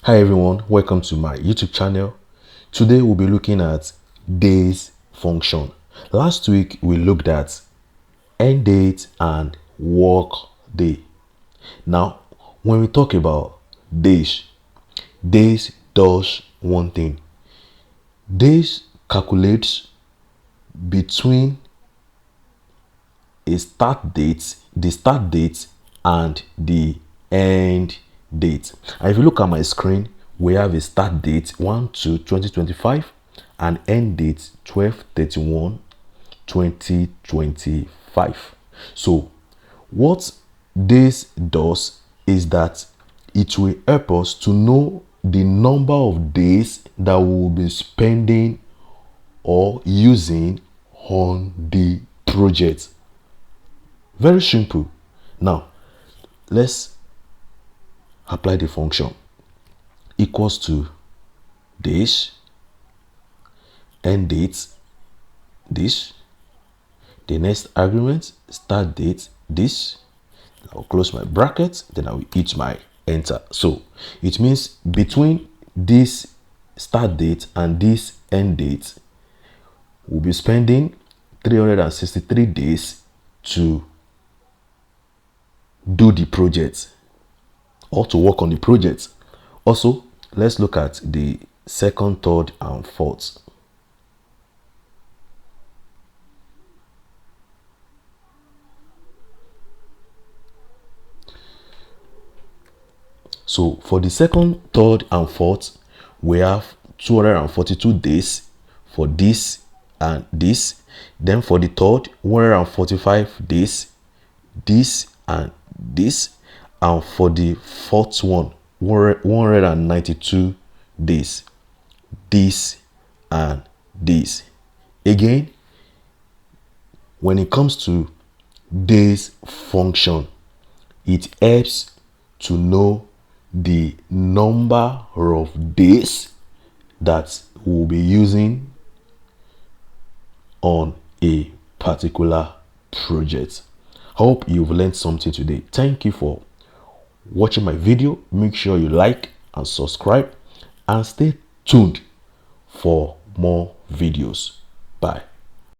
Hi everyone, welcome to my YouTube channel. Today we'll be looking at days function. Last week we looked at end date and work day. Now when we talk about days does one thing. Days calculates between the start date and the end date. And if you look at my screen, we have a start date 1/2/2025 and end date 12/31/2025. So what this does is that it will help us to know the number of days that we will be spending or using on the project. Very simple. Now let's apply the function. Equals to this, end date, this, the next argument, start date, this. I'll close my bracket, then I will hit my enter. So it means between this start date and this end date, we'll be spending 363 days to do the project or to work on the project. Also, let's look at the second, third, and fourth. So for the second, third, and fourth, we have 242 days for this and this. Then for the third, 145 days, this and this. And for the fourth one, 192 days, this and this. Again, when it comes to days function, it helps to know the number of days that we'll be using on a particular project. Hope you've learned something today. Thank you for watching my video. Make sure you like and subscribe and stay tuned for more videos. Bye.